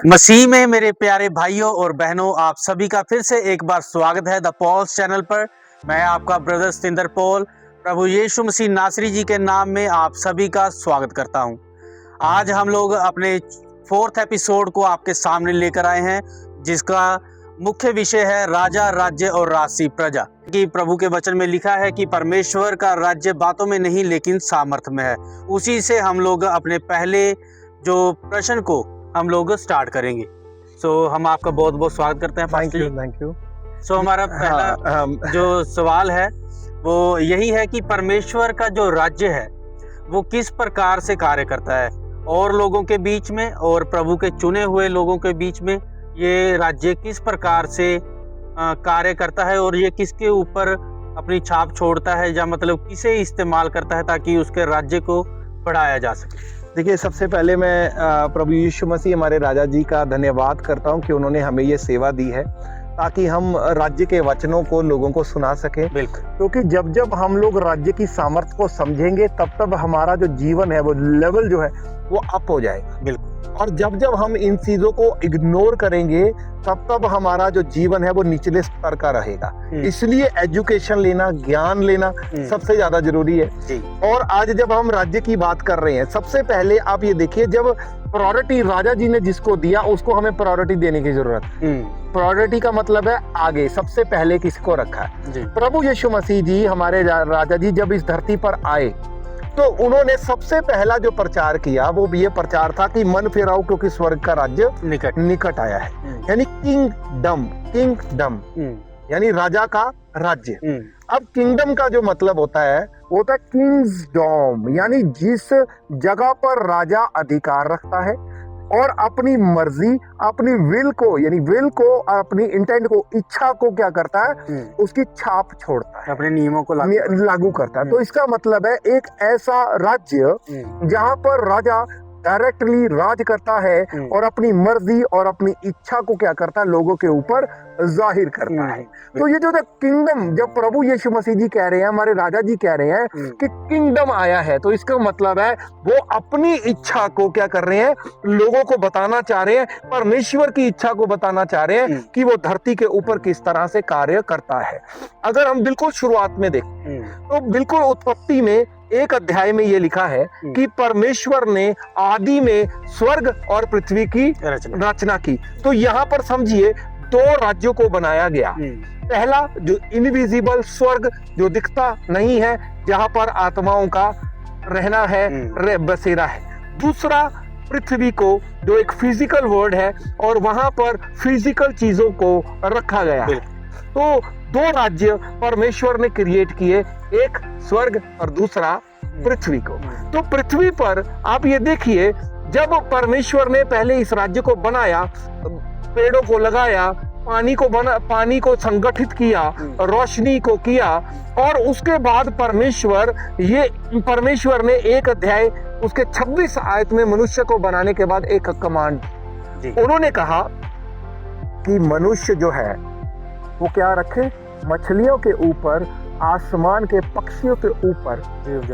मसीह में मेरे प्यारे भाइयों और बहनों, आप सभी का फिर से एक बार स्वागत है द पॉल्स चैनल पर। मैं आपका ब्रदर सतिंदर पॉल प्रभु यीशु मसीह नासरी जी के नाम में आप सभी का स्वागत करता हूं। आज हम लोग अपने 4th एपिसोड को आपके सामने लेकर आए हैं, जिसका मुख्य विषय है राजा, राज्य और राष्ट्रीय प्रजा। कि प्रभु के वचन में लिखा है कि परमेश्वर का राज्य बातों में नहीं लेकिन सामर्थ में है। उसी से हम लोग अपने पहले जो प्रश्न को हम लोग स्टार्ट करेंगे। हम आपका बहुत बहुत स्वागत करते हैं। Thank you. हमारा पहला जो सवाल है वो यही है कि परमेश्वर का जो राज्य है वो किस प्रकार से कार्य करता है और लोगों के बीच में और प्रभु के चुने हुए लोगों के बीच में ये राज्य किस प्रकार से कार्य करता है और ये किसके ऊपर अपनी छाप छोड़ता है, या मतलब किसे इस्तेमाल करता है ताकि उसके राज्य को बढ़ाया जा सके। देखिए, सबसे पहले मैं प्रभु यीशु मसीह हमारे राजा जी का धन्यवाद करता हूं कि उन्होंने हमें ये सेवा दी है ताकि हम राज्य के वचनों को लोगों को सुना सकें। बिल्कुल, क्योंकि जब जब हम लोग राज्य की सामर्थ्य को समझेंगे तब तब हमारा जो जीवन है वो लेवल जो है वो अप हो जाएगा। बिल्कुल। और जब जब हम इन चीजों को इग्नोर करेंगे तब तब हमारा जो जीवन है वो निचले स्तर का रहेगा। इसलिए एजुकेशन लेना, ज्ञान लेना सबसे ज्यादा जरूरी है। और आज जब हम राज्य की बात कर रहे हैं, सबसे पहले आप ये देखिए, जब प्रायोरिटी राजा जी ने जिसको दिया उसको हमें प्रायोरिटी देने की जरूरत। प्रायोरिटी का मतलब है आगे, सबसे पहले किसको रखा है। प्रभु यीशु मसीह जी हमारे राजा जी जब इस धरती पर आए तो उन्होंने सबसे पहला जो प्रचार किया वो ये प्रचार था कि मन फिराओ क्योंकि स्वर्ग का राज्य निकट आया है। यानी किंगडम यानी राजा का राज्य। अब किंगडम का जो मतलब होता है वो होता है किंग्सडॉम, यानी जिस जगह पर राजा अधिकार रखता है और अपनी मर्जी, अपनी विल को, यानी विल को, अपनी इंटेंट को, इच्छा को क्या करता है, उसकी छाप छोड़ता है, अपने नियमों को लागू करता है। तो इसका मतलब है एक ऐसा राज्य जहां पर राजा डायरेक्टली राज करता है और अपनी मर्जी और अपनी इच्छा को क्या करता है, लोगों के ऊपर जाहिर करता है। तो ये जो किंगडम, जब प्रभु यीशु मसीह जी कह रहे हैं, हमारे राजा जी कह रहे हैं कि किंगडम आया है, तो इसका मतलब है वो अपनी इच्छा को क्या कर रहे हैं, लोगों को बताना चाह रहे हैं, परमेश्वर की इच्छा को बताना चाह रहे हैं कि वो धरती के ऊपर किस तरह से कार्य करता है। अगर हम बिल्कुल शुरुआत में देखें तो बिल्कुल उत्पत्ति में एक अध्याय में ये लिखा है कि परमेश्वर ने आदि में स्वर्ग और पृथ्वी की रचना की। तो यहाँ पर समझिए दो राज्यों को बनाया गया। पहला जो इनविजिबल स्वर्ग, जो दिखता नहीं है, जहां पर आत्माओं का रहना है, बसेरा है। दूसरा पृथ्वी को, जो एक फिजिकल वर्ड है और वहां पर फिजिकल चीजों को रखा गया है। तो दो राज्य परमेश्वर ने क्रिएट किए, एक स्वर्ग और दूसरा पृथ्वी को। तो पृथ्वी पर आप ये देखिए, जब परमेश्वर ने पहले इस राज्य को बनाया, पेड़ों को लगाया, पानी को संगठित किया, रोशनी को किया, और उसके बाद परमेश्वर ने एक अध्याय उसके 26 आयत में मनुष्य को बनाने के बाद एक कमांड, उन्होंने कहा कि मनुष्य जो है वो क्या रखे, मछलियों के ऊपर, आसमान के पक्षियों के ऊपर,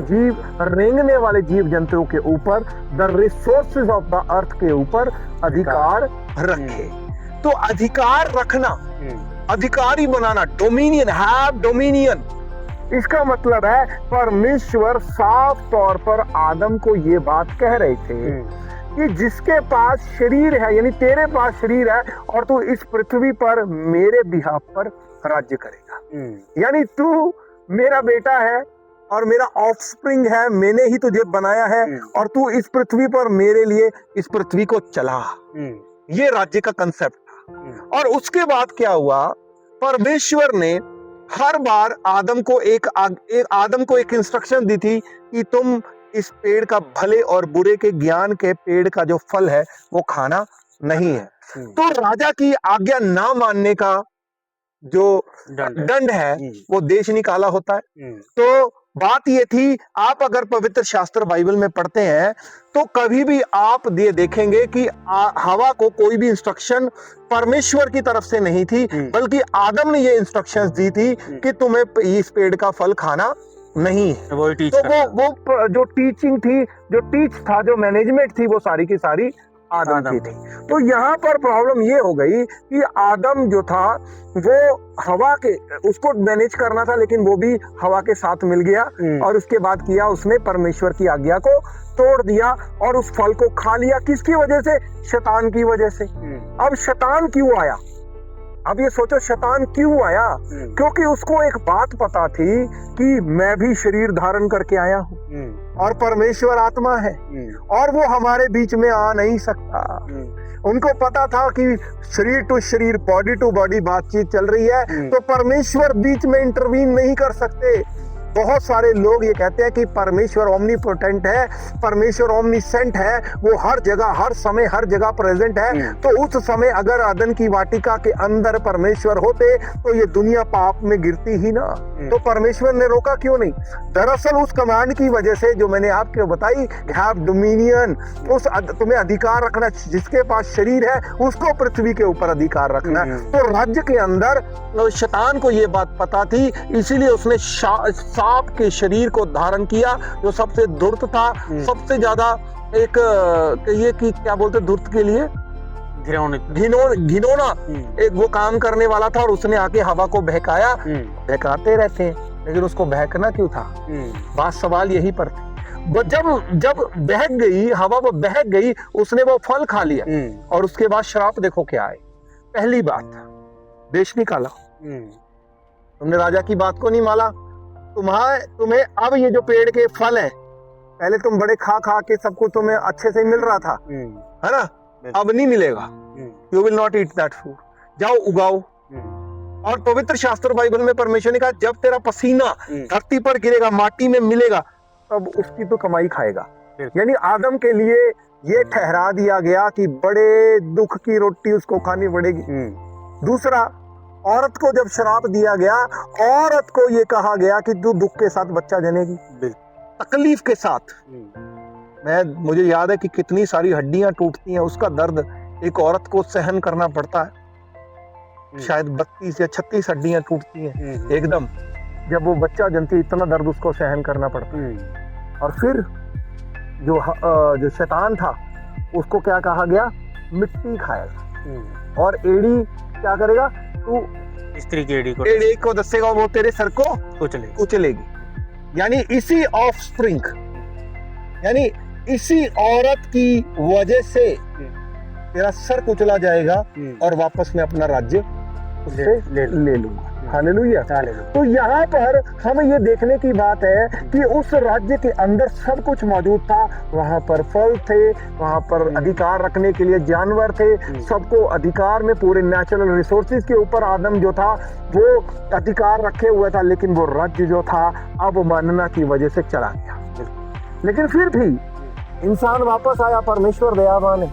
जीव रेंगने वाले जीव जंतुओं के ऊपर, the resources of the earth के ऊपर अधिकार रखे। तो अधिकार रखना, अधिकारी बनाना, डोमिनियन, हैव डोमिनियन। इसका मतलब है परमेश्वर साफ तौर पर आदम को ये बात कह रहे थे कि जिसके पास शरीर है, यानी तेरे पास शरीर है और तू इस पृथ्वी पर मेरे बिहाफ पर राज्य करेगा। यानी तू मेरा बेटा है और मेरा ऑफस्प्रिंग है, मैंने ही तुझे बनाया है और तू इस पृथ्वी पर मेरे लिए इस पृथ्वी को चला। ये राज्य का कंसेप्ट था। और उसके बाद क्या हुआ, परमेश्वर ने हर बार आदम को एक इंस्ट्रक्शन दी थी कि तुम इस पेड़ का, भले और बुरे के ज्ञान के पेड़ का जो फल है वो खाना नहीं है। तो राजा की आज्ञा ना मानने का जो दंड है वो देश निकाला होता है। तो बात ये थी, आप अगर पवित्र शास्त्र बाइबल में पढ़ते हैं तो कभी भी आप ये देखेंगे कि हवा को कोई भी इंस्ट्रक्शन परमेश्वर की तरफ से नहीं थी, बल्कि आदम ने ये इंस्ट्रक्शंस दी थी कि तुम्हें इस पेड़ का फल खाना नहीं है। तो वो जो टीचिंग थी, जो टीच था, जो मैनेजमेंट थी, वो सारी की सारी आदम की थी। तो यहाँ पर प्रॉब्लम ये हो गई कि आदम जो था वो हवा के उसको मैनेज करना था, लेकिन वो भी हवा के साथ मिल गया और उसके बाद किया उसने परमेश्वर की आज्ञा को तोड़ दिया और उस फल को खा लिया। किसकी वजह से? शैतान की वजह से। अब शैतान क्यों आया? अब ये सोचो शैतान क्यों आया? क्योंकि उसको एक बात पता थी कि मैं भी शरीर धारण करके आया हूँ और परमेश्वर आत्मा है और वो हमारे बीच में आ नहीं सकता। उनको पता था कि शरीर टू शरीर, बॉडी टू बॉडी बातचीत चल रही है, तो परमेश्वर बीच में इंटरवीन नहीं कर सकते। बहुत सारे लोग ये कहते हैं कि परमेश्वर ओमनीपोटेंट है, परमेश्वर ओमनीसेंट है, वो हर जगह हर समय हर जगह प्रेजेंट है। तो उस समय अगर अदन की वाटिका के अंदर परमेश्वर होते तो ये दुनिया पाप में गिरती ही ना। तो परमेश्वर ने रोका क्यों नहीं? दरअसल उस कमांड की वजह से जो मैंने आपको बताई, हैव डोमिनियन, उस तुम्हें अधिकार रखना, जिसके पास शरीर है उसको पृथ्वी के ऊपर अधिकार रखना। तो राज्य के अंदर शैतान को ये बात पता थी, इसीलिए उसने सांप के शरीर को धारण किया, जो सबसे धूर्त था, सबसे ज्यादा एक कहिए कि क्या बोलते धूर्त के लिए, घिनौना एक वो काम करने वाला था। और उसने आके हवा को बहकाया। बहकाते रहते हैं, लेकिन उसको बहकना क्यों था? बात सवाल यही पर थी। जब बहक गई हवा, वो बहक गई, उसने वो फल खा लिया और उसके बाद श्राप देखो क्या आए। पहली बात, देश निकाला। तुमने राजा की बात को नहीं माना। तुम्हें अब ये जो पेड़ के फल है, पहले तुम बड़े खा के सबको तुम्हें अच्छे से मिल रहा था, है ना? अब नहीं मिलेगा। You will not eat that food. जाओ उगाओ। और पवित्र शास्त्र बाइबल में परमेश्वर ने कहा जब तेरा पसीना धरती पर गिरेगा, माटी में मिलेगा, तब उसकी तो कमाई खाएगा। यानी आदम के लिए ये ठहरा दिया गया कि बड़े दुख की रोटी उसको खानी पड़ेगी। दूसरा, औरत को जब श्राप दिया गया, औरत को ये कहा गया कि तू दुख के साथ बच्चा जनेगी, तकलीफ के साथ। मुझे याद है कि कितनी सारी हड्डियां टूटती हैं, उसका दर्द एक औरत को सहन करना पड़ता है। शायद 32 या 36 हड्डियां टूटती हैं एकदम, जब वो बच्चा जनती, इतना दर्द उसको सहन करना पड़ता है। और फिर जो शैतान था उसको क्या कहा गया? मिट्टी खाएगा। और एड़ी क्या करेगा? तू स्त्री की एड़ी को दसेगा, वो तेरे सर को कुचलेगी। यानी इसी ऑफस्प्रिंग, यानी इसी औरत की वजह से तेरा सर कुचला जाएगा और वापस मैं अपना राज्य उससे ले लूंगा। हालेलुया। तो यहाँ पर हमें ये देखने की बात है कि उस राज्य के अंदर सब कुछ मौजूद था। वहां पर फल थे, वहां पर अधिकार रखने के लिए जानवर थे, सबको अधिकार में, पूरे नेचुरल रिसोर्सेज के ऊपर आदम जो था वो अधिकार रखे हुए था। लेकिन वो राज्य जो था अवमानना की वजह से चला गया। लेकिन फिर भी इंसान वापस आया, परमेश्वर दयावान है।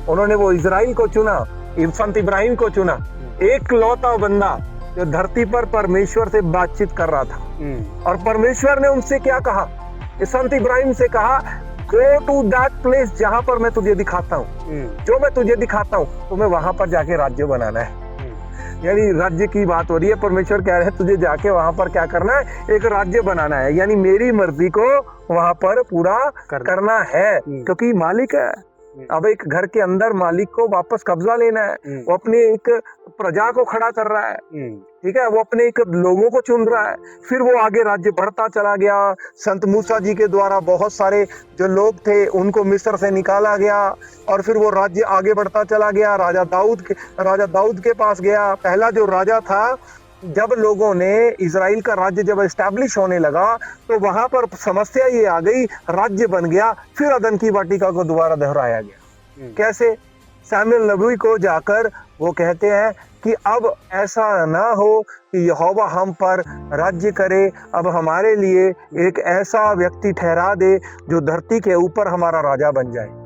उन्होंने वो इजराइल को चुना, संत इब्राहिम को चुना, एक लौता बंदा जो धरती पर परमेश्वर से बातचीत कर रहा था। और परमेश्वर ने उनसे क्या कहा? संत इब्राहिम से कहा, गो टू दैट प्लेस जहां पर मैं तुझे दिखाता हूँ, जो मैं तुझे दिखाता हूँ, तुम्हें वहां पर जाके राज्य बनाना है। यानी राज्य की बात हो रही है। परमेश्वर कह रहे हैं तुझे जाके वहां पर क्या करना है? एक राज्य बनाना है। यानी मेरी मर्जी को वहां पर पूरा करना है, क्योंकि मालिक है। अब एक घर के अंदर मालिक को वापस कब्जा लेना है। वो अपने एक प्रजा को खड़ा कर रहा है, ठीक है, वो अपने एक लोगों को चुन रहा है। फिर वो आगे राज्य बढ़ता चला गया। संत मूसा जी के द्वारा बहुत सारे जो लोग थे उनको मिस्र से निकाला गया और फिर वो राज्य आगे बढ़ता चला गया। राजा दाऊद के पास गया। पहला जो राजा था, जब लोगों ने इजराइल का राज्य जब एस्टैब्लिश होने लगा तो वहां पर समस्या ये आ गई, राज्य बन गया, फिर अदन की वाटिका को दोबारा दोहराया गया। कैसे? सैमुएल नबी को जाकर वो कहते हैं कि अब ऐसा ना हो कि यहोवा हम पर राज्य करे, अब हमारे लिए एक ऐसा व्यक्ति ठहरा दे जो धरती के ऊपर हमारा राजा बन जाए।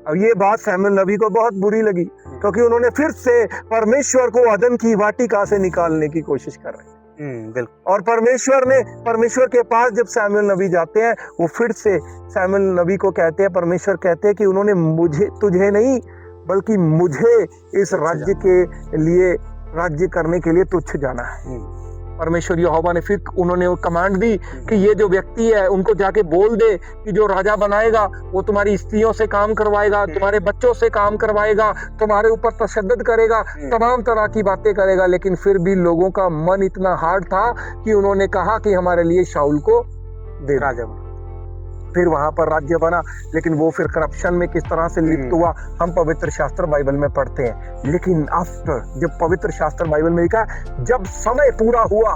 अब ये बात सैमुएल नबी को बहुत बुरी लगी, क्योंकि उन्होंने फिर से परमेश्वर को अदन की वाटिका से निकालने की कोशिश कर रहे हैं। बिल्कुल। और परमेश्वर के पास जब सैमुएल नबी जाते हैं, वो फिर से सैमुएल नबी को कहते हैं, परमेश्वर कहते हैं कि उन्होंने तुझे नहीं बल्कि मुझे इस राज्य के लिए, राज्य करने के लिए तुच्छ जाना है। परमेश्वर यहोवा ने फिर उन्होंने वो कमांड दी कि ये जो व्यक्ति है उनको जाके बोल दे कि जो राजा बनाएगा वो तुम्हारी स्त्रियों से काम करवाएगा, तुम्हारे बच्चों से काम करवाएगा, तुम्हारे ऊपर तशद्दुद करेगा, तमाम तरह की बातें करेगा। लेकिन फिर भी लोगों का मन इतना हार्ड था कि उन्होंने कहा कि हमारे लिए शाऊल को दे राजा बना। फिर वहां पर राज्य बना, लेकिन वो फिर करप्शन में किस तरह से लिप्त हुआ हम पवित्र शास्त्र बाइबल में पढ़ते हैं। लेकिन आफ्टर जब पवित्र शास्त्र बाइबल में लिखा जब समय पूरा हुआ,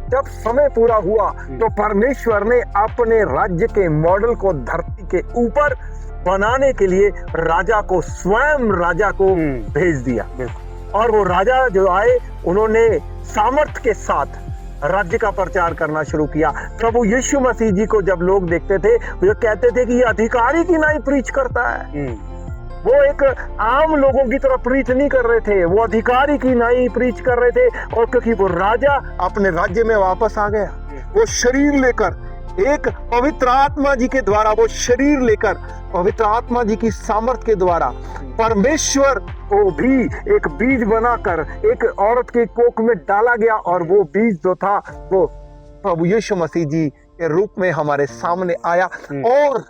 जब समय पूरा हुआ तो परमेश्वर ने अपने राज्य के मॉडल को धरती के ऊपर बनाने के लिए राजा को, स्वयं राजा को भेज दिया। और वो राजा जो आए उन्होंने सामर्थ्य के साथ राज्य का प्रचार करना शुरू किया। प्रभु यीशु मसीह जी को जब लोग देखते थे वो कहते थे कि ये अधिकारी की नहीं प्रीच करता है। वो एक आम लोगों की तरह प्रीच नहीं कर रहे थे, वो अधिकारी की नहीं प्रीच कर रहे थे। और क्योंकि वो राजा अपने राज्य में वापस आ गया, वो शरीर लेकर, एक पवित्र आत्मा जी के द्वारा वो शरीर लेकर, पवित्र आत्मा जी की सामर्थ के द्वारा परमेश्वर को भी एक बीज बनाकर एक औरत के कोख में डाला गया। और वो बीज जो था वो प्रभु यीशु मसीह जी के रूप में हमारे सामने आया और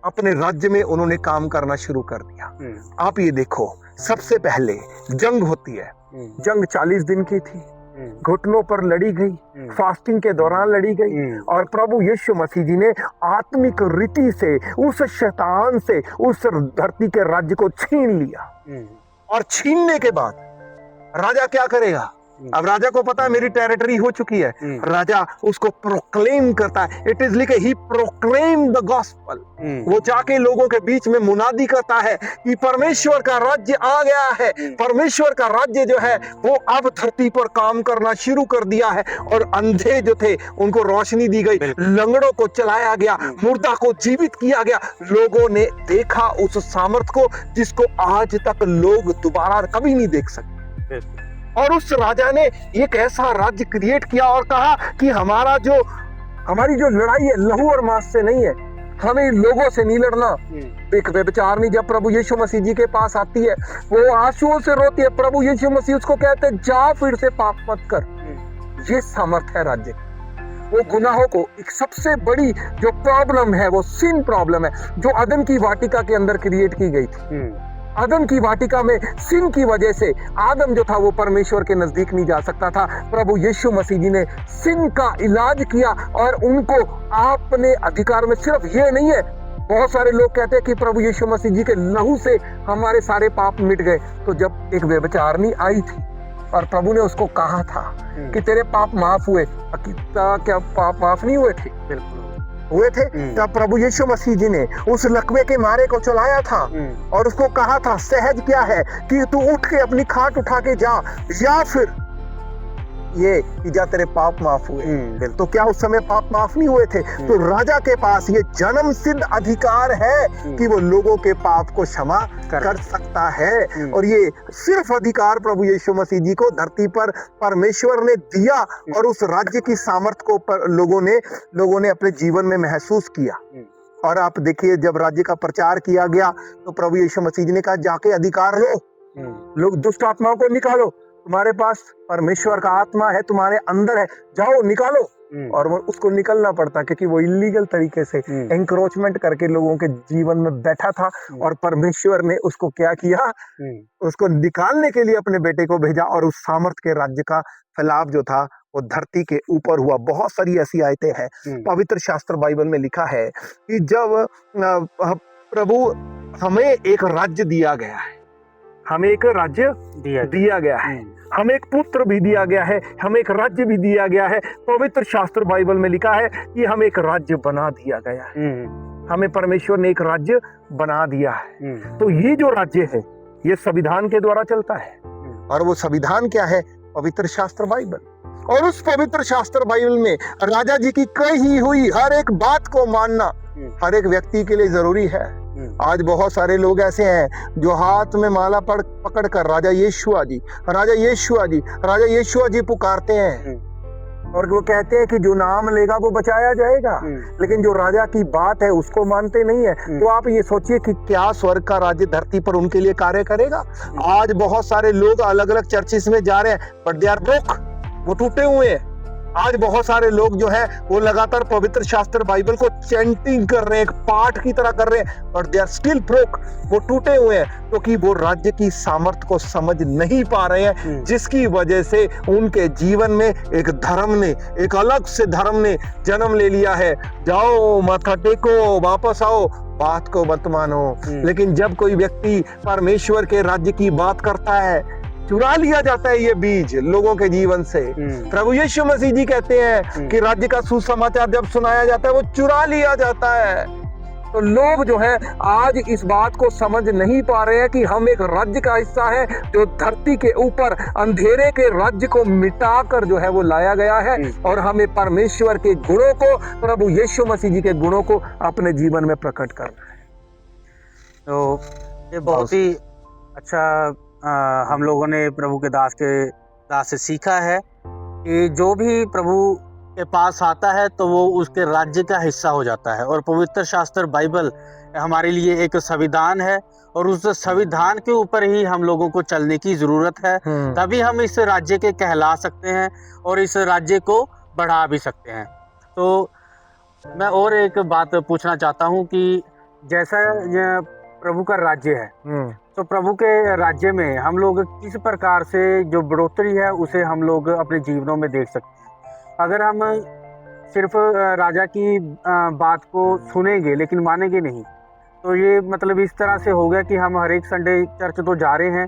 अपने राज्य में उन्होंने काम करना शुरू कर दिया। आप ये देखो, सबसे पहले जंग होती है। जंग 40 दिन की थी, घुटनों पर लड़ी गई, फास्टिंग के दौरान लड़ी गई। और प्रभु यीशु मसीह जी ने आत्मिक रीति से उस शैतान से उस धरती के राज्य को छीन लिया। और छीनने के बाद राजा क्या करेगा? अब राजा को पता है मेरी टेरिटरी हो चुकी है, राजा उसको प्रोक्लेम करता है। इट इज लिखे ही प्रोक्लेम द गॉस्पल। वो जाके लोगों के बीच में मुनादी करता है कि परमेश्वर का राज्य आ गया है, परमेश्वर का राज्य जो है वो अब धरती पर काम करना शुरू कर दिया है। और अंधे जो थे उनको रोशनी दी गई, लंगड़ों को चलाया गया, मुर्दा को जीवित किया गया। लोगों ने देखा उस सामर्थ को जिसको आज तक लोग दोबारा कभी नहीं देख सकते। और उस राजा ने एक ऐसा राज्य क्रिएट किया और कहा कि हमारी जो लड़ाई है लहू और मांस से नहीं है, हमें लोगों से नहीं लड़ना। एक व्यभिचारिणी जब प्रभु यीशु मसीह जी के पास आती है, वो आंसुओं से रोती है। प्रभु यीशु मसीह उसको कहते हैं जा फिर से पाप मत कर। ये सामर्थ है राज्य। वो गुनाहों को, एक सबसे बड़ी जो प्रॉब्लम है वो सिन प्रॉब्लम है जो अदन की वाटिका के अंदर क्रिएट की गई थी। आदम की वाटिका में सिन की वजह से आदम जो था वो परमेश्वर के नजदीक नहीं जा सकता था। प्रभु यीशु मसीह जी ने सिन का इलाज किया और उनको अपने अधिकार में, सिर्फ ये नहीं है, बहुत सारे लोग कहते हैं कि प्रभु यीशु मसीह जी के लहू से हमारे सारे पाप मिट गए। तो जब एक व्यभिचारिणी आई थी और प्रभु ने उसको कहा था कि तेरे पाप माफ हुए, क्या पाप माफ नहीं हुए थे? बिल्कुल हुए थे। तब प्रभु यीशु मसीह जी ने उस लकवे के मारे को चलाया था और उसको कहा था सहज क्या है कि तू उठ के अपनी खाट उठा के जा, या फिर ये कि जा तेरे पाप माफ हुए। तो क्या उस समय पाप माफ नहीं हुए थे? तो राजा के पास ये जन्म सिद्ध अधिकार है कि वो लोगों के पाप को क्षमा कर सकता है। और ये सिर्फ अधिकार प्रभु यीशु मसीह जी को धरती पर परमेश्वर ने दिया और उस राज्य की सामर्थ को लोगों ने अपने जीवन में महसूस किया। और आप देखिए जब राज्य का प्रचार किया गया तो प्रभु यीशु मसीह जी ने कहा जाके अधिकार लो, लोग दुष्ट आत्माओं को निकालो, तुम्हारे पास परमेश्वर का आत्मा है, तुम्हारे अंदर है, जाओ निकालो। और वो उसको निकलना पड़ता क्योंकि वो इलीगल तरीके से एंक्रोचमेंट करके लोगों के जीवन में बैठा था। और परमेश्वर ने उसको क्या किया? उसको निकालने के लिए अपने बेटे को भेजा और उस सामर्थ के राज्य का फैलाव जो था वो धरती के ऊपर हुआ। बहुत सारी ऐसी आयतें हैं पवित्र शास्त्र बाइबल में लिखा है कि जब प्रभु हमें एक राज्य दिया गया है, हमें एक राज्य दिया गया है, हमें एक पुत्र भी दिया गया है, हमें एक राज्य भी दिया गया है। पवित्र शास्त्र बाइबल में लिखा है कि हमें एक राज्य बना दिया गया है, हमें परमेश्वर ने एक राज्य बना दिया है। तो ये जो राज्य है ये संविधान के द्वारा चलता है। और वो संविधान क्या है? पवित्र शास्त्र बाइबल। और उस पवित्र शास्त्र बाइबल में राजा जी की कही हुई हर एक बात को मानना हर एक व्यक्ति के लिए जरूरी है। आज बहुत सारे लोग ऐसे हैं जो हाथ में माला पकड़ कर राजा यीशुआ जी, राजा यीशुआ जी, राजा यीशुआ जी पुकारते हैं और वो कहते हैं कि जो नाम लेगा वो बचाया जाएगा, लेकिन जो राजा की बात है उसको मानते नहीं है। तो आप ये सोचिए कि क्या स्वर्ग का राज्य धरती पर उनके लिए कार्य करेगा? आज बहुत सारे लोग अलग अलग चर्चिस में जा रहे हैं बट दे आर ब्रोक, वो टूटे हुए हैं। आज बहुत सारे लोग जो है वो लगातार पवित्र शास्त्र बाइबल को चैंटिंग कर रहे हैं, एक पाठ की तरह कर रहे हैं, और दे आर स्टिल ब्रोक। वो टूटे हुए हैं क्योंकि वो राज्य की सामर्थ्य को समझ नहीं पा रहे हैं, जिसकी वजह से उनके जीवन में एक धर्म ने, एक अलग से धर्म ने जन्म ले लिया है। जाओ माथा टेको, वापस आओ, बात को मत मानो। लेकिन जब कोई व्यक्ति परमेश्वर के राज्य की बात करता है, चुरा लिया जाता है ये बीज लोगों के जीवन से। प्रभु यीशु मसीह जी कहते हैं कि राज्य का सुसमाचार जब सुनाया जाता है वो चुरा लिया जाता है। तो लोग जो है आज इस बात को समझ नहीं पा रहे हैं कि हम एक राज्य का हिस्सा है जो धरती के ऊपर अंधेरे के राज्य को मिटाकर जो है वो लाया गया है, और हमें परमेश्वर के गुणों को, प्रभु यीशु मसीह जी के गुणों को अपने जीवन में प्रकट करना है। तो ये बहुत ही अच्छा हम लोगों ने प्रभु के दास से सीखा है कि जो भी प्रभु के पास आता है तो वो उसके राज्य का हिस्सा हो जाता है। और पवित्र शास्त्र बाइबल हमारे लिए एक संविधान है, और उस संविधान के ऊपर ही हम लोगों को चलने की ज़रूरत है, तभी हम इस राज्य के कहला सकते हैं और इस राज्य को बढ़ा भी सकते हैं। तो मैं और एक बात पूछना चाहता हूँ कि जैसा प्रभु का राज्य है, तो प्रभु के राज्य में हम लोग किस प्रकार से जो बढ़ोतरी है उसे हम लोग अपने जीवनों में देख सकते हैं। अगर हम सिर्फ राजा की बात को सुनेंगे लेकिन मानेंगे नहीं, तो ये मतलब इस तरह से होगा कि हम हर एक संडे चर्च तो जा रहे हैं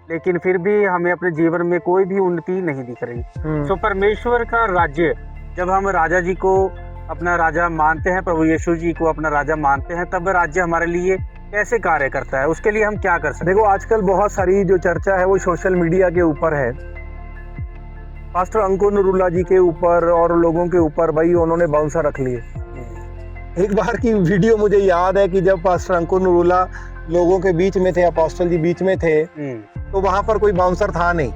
लेकिन फिर भी हमें अपने जीवन में कोई भी उन्नति नहीं दिख रही। तो परमेश्वर का राज्य, जब हम राजा जी को अपना राजा मानते हैं, प्रभु यीशु जी को अपना राजा मानते हैं, तब राज्य हमारे लिए कैसे कार्य करता है, उसके लिए हम क्या कर सकते हैं? देखो, आजकल बहुत सारी जो चर्चा है वो सोशल मीडिया के ऊपर है। पास्टर अंकुर नरूला जी के ऊपर और लोगों के ऊपर भाई उन्होंने बाउंसर रख लिए। एक बार की वीडियो मुझे याद है कि जब पास्टर अंकुर नरूला लोगों के बीच में थे, अपोस्टल जी बीच में थे, तो वहां पर कोई बाउंसर था नहीं।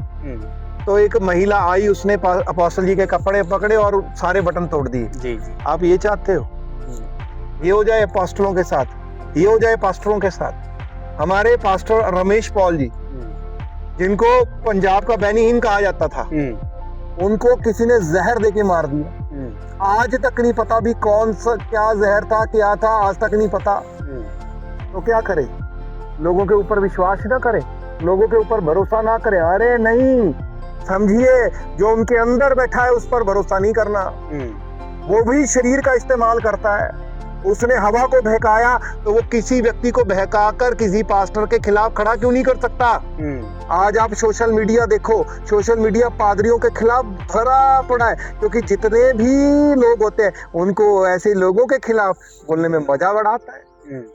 तो एक महिला आई, उसने अपोस्टल जी के कपड़े पकड़े और सारे बटन तोड़ दिए। आप ये चाहते हो ये हो जाए अपोस्टलों के साथ, ये हो जाए पास्टरों के साथ? हमारे पास्टर रमेश पॉल जी, जिनको पंजाब का बेनी हिन कहा जाता था, उनको किसी ने जहर देके मार दिया। आज तक नहीं पता भी कौन सा क्या जहर था, क्या था, आज तक नहीं पता। तो क्या करें? लोगों के ऊपर विश्वास ना करें, लोगों के ऊपर भरोसा ना करें। अरे नहीं, समझिए, जो उनके अंदर बैठा है उस पर भरोसा नहीं करना। वो भी शरीर का इस्तेमाल करता है। उसने हवा को बहकाया तो वो किसी व्यक्ति को बहकाकर किसी पास्टर के खिलाफ खड़ा क्यों नहीं कर सकता? आज आप सोशल मीडिया देखो, सोशल मीडिया पादरियों के खिलाफ भरा पड़ा है, क्योंकि जितने भी लोग होते हैं उनको ऐसे लोगों के खिलाफ बोलने में मजा बड़ा आता है,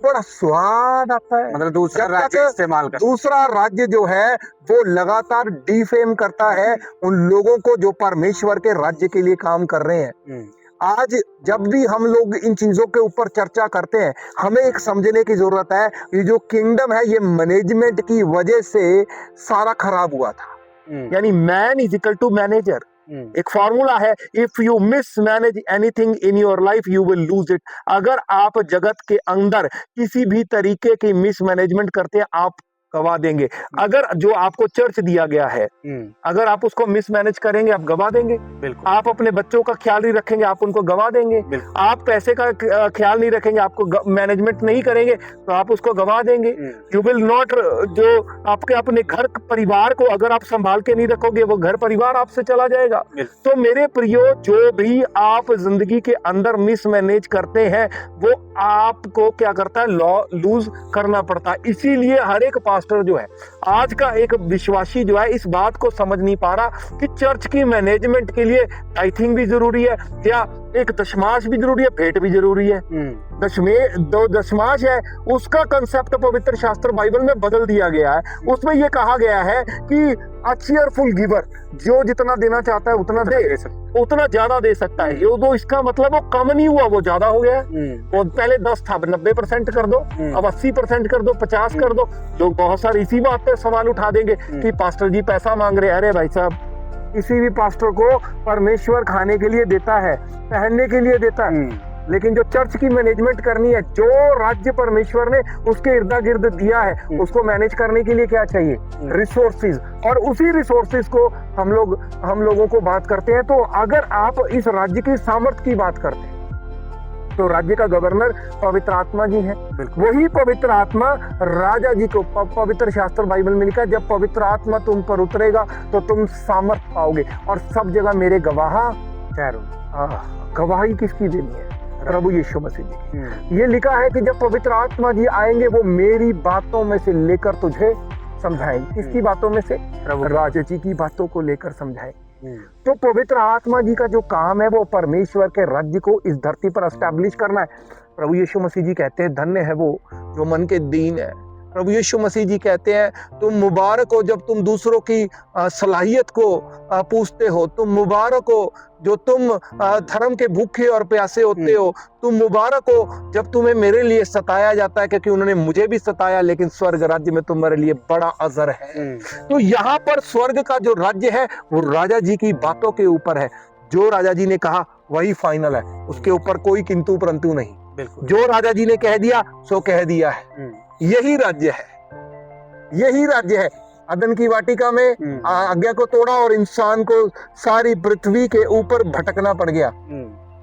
बड़ा स्वाद आता है। मतलब दूसरा राज्य इस्तेमाल करता है। दूसरा राज्य जो है वो लगातार डिफेम करता है उन लोगों को जो परमेश्वर के राज्य के लिए काम कर रहे हैं। आज जब भी हम लोग इन चीजों के ऊपर चर्चा करते हैं, हमें एक समझने की जरूरत है, ये जो किंगडम है ये मैनेजमेंट की वजह से सारा खराब हुआ था। यानी man is equal to manager. एक फॉर्मूला है, if you mismanage anything in your life you will lose it. अगर आप जगत के अंदर किसी भी तरीके की मिसमैनेजमेंट करते हैं, आप गवा देंगे। अगर जो आपको चर्च दिया गया है, अगर आप उसको मिसमैनेज करेंगे, आप गवा देंगे। आप अपने बच्चों का ख्याल नहीं रखेंगे, आप उनको गवा देंगे। आप पैसे का ख्याल नहीं रखेंगे, आपको मैनेजमेंट नहीं करेंगे, तो आप उसको गवा देंगे। यू विल नॉट, जो आपके अपने घर परिवार को अगर आप संभाल के नहीं रखोगे, वो घर परिवार आपसे चला जाएगा। तो मेरे प्रियो, जो भी आप जिंदगी के अंदर मिसमैनेज करते हैं वो आपको क्या करता है, लूज करना पड़ता है। इसीलिए हर एक पास्टर जो है, आज का एक विश्वासी जो है, इस बात को समझ नहीं पा रहा कि चर्च की मैनेजमेंट के लिए टाइथिंग भी जरूरी है, क्या एक दशमांश भी जरूरी है, भेंट भी जरूरी है। दशमांश है, उसका कंसेप्ट पवित्र शास्त्र बाइबल में बदल दिया गया है। उसमें यह कहा गया है कि अ चीयरफुल गिवर, जो जितना देना चाहता है उतना दे, उतना ज्यादा दे सकता है। ये तो इसका मतलब वो कम नहीं हुआ, वो ज्यादा हो गया। वो पहले 10 था, 90% कर दो, अब 80% कर दो, 50 कर दो। लोग बहुत सारे इसी बात पे सवाल उठा देंगे कि पास्टर जी पैसा मांग रहे हैं। अरे भाई साहब, किसी भी पास्टर को परमेश्वर खाने के लिए देता है, पहनने के लिए देता है। लेकिन जो चर्च की मैनेजमेंट करनी है, जो राज्य परमेश्वर ने उसके इर्द गिर्द दिया है, उसको मैनेज करने के लिए क्या चाहिए? रिसोर्सेज। और उसी रिसोर्सेज को हम लोगों को बात करते हैं। तो अगर आप इस राज्य की सामर्थ्य की बात करते हैं तो राज्य का गवर्नर पवित्र आत्मा जी है। वही पवित्र आत्मा राजा जी को, पवित्र शास्त्र बाइबल में लिखा है, जब पवित्र आत्मा तुम पर उतरेगा तो तुम सामर्थ पाओगे और सब जगह मेरे गवाह ठहरोगे। गवाही किसकी देनी है? प्रभु यीशु मसीह जी। ये लिखा है कि जब पवित्र आत्मा जी आएंगे वो मेरी बातों में से लेकर तुझे समझाएंगे। किसकी बातों में से? राजा जी की बातों को लेकर समझाएंगे। तो पवित्र आत्मा जी का जो काम है वो परमेश्वर के राज्य को इस धरती पर एस्टैब्लिश करना है। प्रभु यीशु मसीह जी कहते हैं धन्य है वो जो मन के दीन है। प्रभु यीशु मसीह जी कहते हैं तुम मुबारक हो जब तुम दूसरों की सलाहियत को पूछते हो। तुम मुबारक हो जो तुम धर्म के भूखे और प्यासे होते हो। तुम मुबारक हो जब तुम्हें मेरे लिए सताया जाता है, क्योंकि उन्होंने मुझे भी सताया, लेकिन स्वर्ग राज्य में तुम्हारे लिए बड़ा अजर है। तो यहाँ पर स्वर्ग का जो राज्य है वो राजा जी की बातों के ऊपर है। जो राजा जी ने कहा वही फाइनल है, उसके ऊपर कोई किंतु परंतु नहीं। जो राजा जी ने कह दिया सो कह दिया है। यही राज्य है, यही राज्य है। अदन की वाटिका में आज्ञा को तोड़ा और इंसान को सारी पृथ्वी के ऊपर भटकना पड़ गया।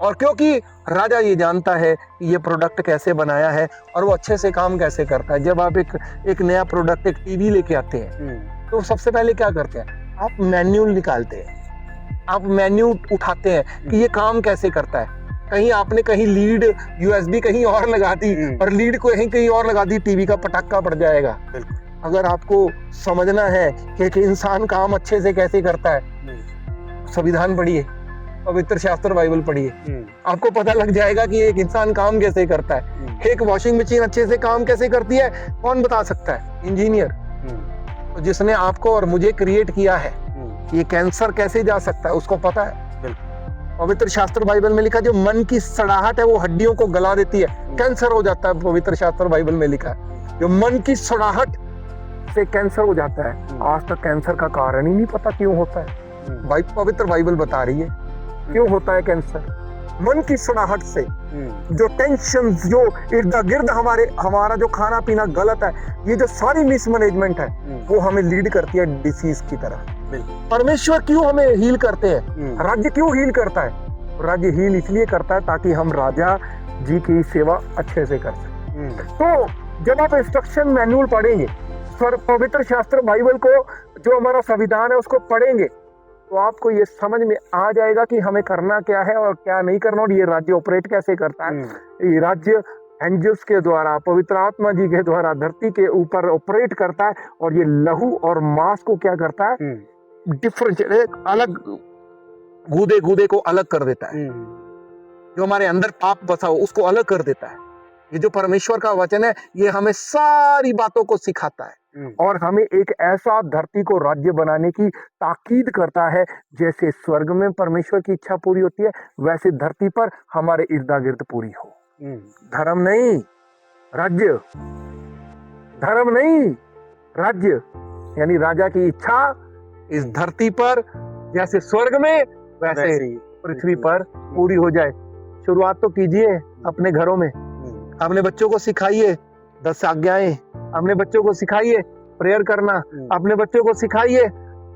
और क्योंकि राजा ये जानता है कि ये प्रोडक्ट कैसे बनाया है और वो अच्छे से काम कैसे करता है। जब आप एक नया प्रोडक्ट, एक टीवी लेके आते हैं तो सबसे पहले क्या करते हैं? आप मैन्यूल निकालते हैं, आप मेन्यू उठाते हैं कि ये काम कैसे करता है। कहीं आपने कहीं लीड यूएसबी कहीं और लगा दी और लीड को कहीं और लगा दी, टीवी का पटाखा पड़ जाएगा। अगर आपको समझना है कि एक इंसान काम अच्छे से कैसे करता है, संविधान पढ़िए, पवित्र शास्त्र बाइबल पढ़िए, आपको पता लग जाएगा कि एक इंसान काम कैसे करता है। एक वॉशिंग मशीन अच्छे से काम कैसे करती है कौन बता सकता है? इंजीनियर। तो जिसने आपको और मुझे क्रिएट किया है, ये कैंसर कैसे जा सकता है उसको पता है। पवित्र शास्त्र बाइबल में लिखा जो मन की सड़ाहट है वो हड्डियों को गला देती है, कैंसर हो जाता है। पवित्र शास्त्र बाइबल में लिखा है जो मन की सड़ाहट से कैंसर हो जाता है। आज तक कैंसर का कारण ही नहीं पता क्यों होता है। पवित्र बाइबल बता रही है क्यों होता है कैंसर। मन की सड़ाहट से, जो टेंशन, जो इर्द गिर्द हमारा जो खाना पीना गलत है, ये जो सारी मिसमैनेजमेंट है वो हमें लीड करती है डिसीज की तरफ। परमेश्वर क्यों हमें हील करते हैं? राज्य क्यों हील करता है? राज्य हील इसलिए करता है ताकि हम राजा जी की सेवा अच्छे से कर सकें। तो जब आप इंस्ट्रक्शन मैनुअल पढ़ेंगे, पवित्र शास्त्र बाइबल को, जो हमारा संविधान है उसको पढ़ेंगे, तो आपको ये समझ में आ जाएगा कि हमें करना क्या है और क्या नहीं करना, और ये राज्य ऑपरेट कैसे करता है। ये राज्य एंजल्स के द्वारा, पवित्र आत्मा जी के द्वारा धरती के ऊपर ऑपरेट करता है। और ये लहू और मांस को क्या करता है? डिफरेंशिएट, अलग, गूदे को अलग कर देता है। जो हमारे अंदर पाप बसा हो उसको अलग कर देता है। ये जो परमेश्वर का वचन है ये हमें सारी बातों को सिखाता है और हमें एक ऐसा धरती को राज्य बनाने की ताकीद करता है। जैसे स्वर्ग में परमेश्वर की इच्छा पूरी होती है, वैसे धरती पर हमारे इर्द गिर्द पूरी हो। धर्म नहीं राज्य, धर्म नहीं राज्य, यानी राजा की इच्छा इस धरती पर जैसे स्वर्ग में वैसे पृथ्वी पर पूरी हो जाए। शुरुआत तो कीजिए अपने घरों में, अपने बच्चों को सिखाइए 10 आज्ञाएं, अपने बच्चों को सिखाइए प्रेयर करना, अपने बच्चों को सिखाइए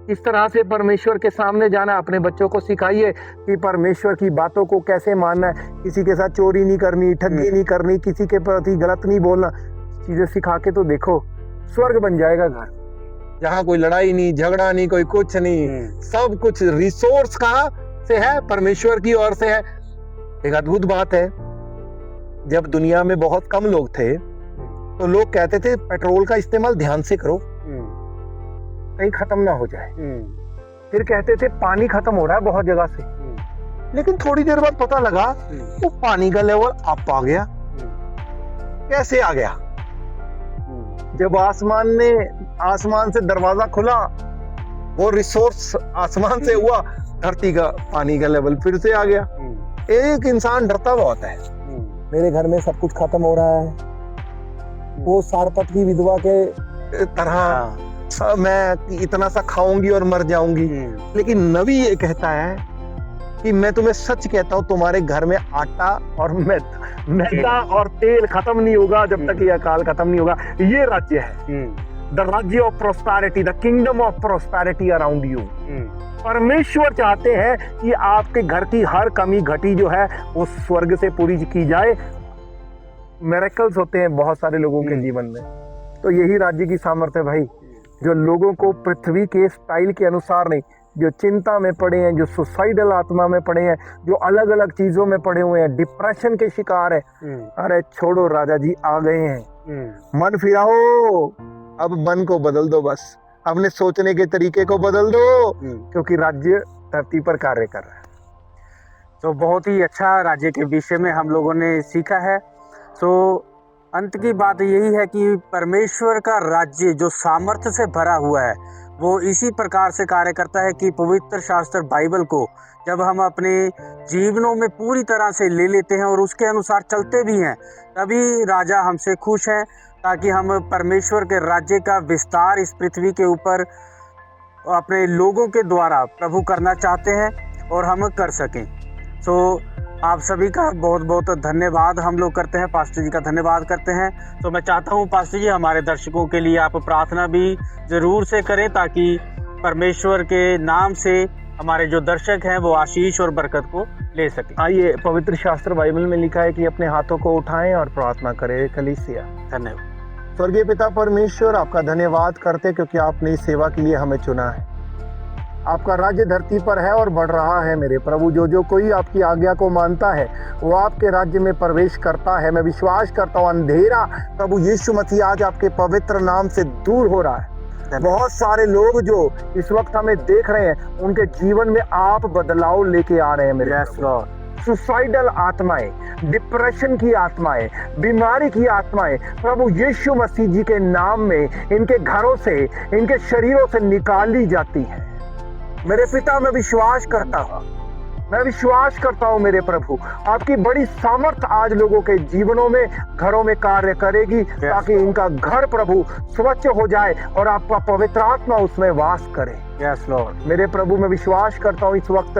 इस तरह से परमेश्वर के सामने जाना, अपने बच्चों को सिखाइए कि परमेश्वर की बातों को कैसे मानना है। किसी के साथ चोरी नहीं करनी, ठगी नहीं करनी, किसी के प्रति गलत नहीं बोलना। चीजें सिखा के तो देखो, स्वर्ग बन जाएगा घर, जहाँ कोई लड़ाई नहीं, झगड़ा नहीं, कोई कुछ नहीं, सब कुछ रिसोर्स कहाँ से है? परमेश्वर की ओर से है। एक अद्भुत बात है, जब दुनिया में बहुत कम लोग थे तो लोग कहते थे पेट्रोल का इस्तेमाल ध्यान से करो कहीं खत्म ना हो जाए। फिर कहते थे पानी खत्म हो रहा है बहुत जगह से, लेकिन थोड़ी देर बाद पता लगा वो पानी का लेवल अप आ गया। कैसे आ गया? जब आसमान से दरवाजा खुला, वो रिसोर्स आसमान से हुआ, धरती का पानी का लेवल फिर से आ गया। एक इंसान डरता बहुत है, मेरे घर में सब कुछ खत्म हो रहा है, वो सारपत की विधवा के तरह मैं इतना सा खाऊंगी और मर जाऊंगी। लेकिन नबी ये कहता है कि मैं तुम्हें सच कहता हूं, तुम्हारे घर में आटा और मैदा और तेल खत्म नहीं होगा जब तक ये अकाल खत्म नहीं होगा। ये राज्य है, द राज्य of prosperity, the kingdom of prosperity around you. परमेश्वर चाहते हैं कि आपके घर की हर कमी घटी जो है वो स्वर्ग से पूरी की जाए। मिरेकल्स होते हैं बहुत सारे लोगों के जीवन में, तो यही राज्य की सामर्थ्य है भाई, जो लोगों को पृथ्वी के स्टाइल के अनुसार नहीं, जो चिंता में पड़े हैं, जो सुसाइडल आत्मा में पड़े हैं, जो अलग अलग चीजों में पड़े हुए हैं, डिप्रेशन के शिकार है, अरे छोड़ो, राजा जी आ गए हैं। मन फिराओ, अब मन को बदल दो, बस अपने सोचने के तरीके को बदल दो, क्योंकि राज्य धरती पर कार्य कर रहा है। तो बहुत ही अच्छा राज्य के विषय में हम लोगों ने सीखा है। तो अंत की बात यही है कि परमेश्वर का राज्य जो सामर्थ्य से भरा हुआ है वो इसी प्रकार से कार्य करता है कि पवित्र शास्त्र बाइबल को जब हम अपने जीवनों में पूरी तरह से ले लेते हैं और उसके अनुसार चलते भी हैं, तभी राजा हमसे खुश है, ताकि हम परमेश्वर के राज्य का विस्तार इस पृथ्वी के ऊपर अपने लोगों के द्वारा प्रभु करना चाहते हैं और हम कर सकें। तो आप सभी का बहुत बहुत धन्यवाद हम लोग करते हैं, पास्टर जी का धन्यवाद करते हैं। तो मैं चाहता हूं पास्टर जी हमारे दर्शकों के लिए आप प्रार्थना भी ज़रूर से करें, ताकि परमेश्वर के नाम से हमारे जो दर्शक हैं वो आशीष और बरकत को ले सकें। आइए, पवित्र शास्त्र बाइबल में लिखा है कि अपने हाथों को उठाएं और प्रार्थना करें। कलीसिया। धन्यवाद। स्वर्गीय पिता परमेश्वर, आपका धन्यवाद करते क्योंकि आपने इस सेवा के लिए हमें चुना है। आपका राज्य धरती पर है और बढ़ रहा है मेरे प्रभु। जो जो कोई आपकी आज्ञा को मानता है वो आपके राज्य में प्रवेश करता है। मैं विश्वास करता हूँ अंधेरा प्रभु यीशु मसीह आज आपके पवित्र नाम से दूर हो रहा है। बहुत सारे लोग जो इस वक्त हमें देख रहे हैं उनके जीवन में आप बदलाव लेके आ रहे हैं मेरे प्रभु। सुसाइडल आत्माएं, डिप्रेशन की आत्माएं, बीमारी की आत्माएं प्रभु यीशु मसीह जी के नाम में इनके घरों से, इनके शरीरों से निकाली जाती है मेरे पिता। मैं विश्वास करता हूँ मेरे प्रभु, आपकी बड़ी सामर्थ आज लोगों के जीवनों में, घरों में कार्य करेगी, ताकि इनका घर प्रभु स्वच्छ हो जाए और आपका पवित्र आत्मा उसमें वास करे। Yes Lord. मेरे प्रभु, मैं विश्वास करता हूँ इस वक्त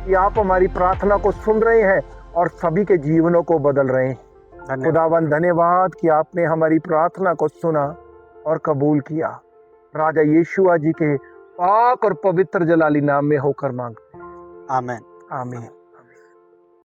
कि आप हमारी प्रार्थना को सुन रहे हैं और सभी के जीवनों को बदल रहे हैं। खुदावन धन्यवाद कि आपने हमारी प्रार्थना को सुना और कबूल किया। राजा यीशुआ जी के पाक और पवित्र जलाली नाम में होकर मांगते हैं। आमीन। आमीन।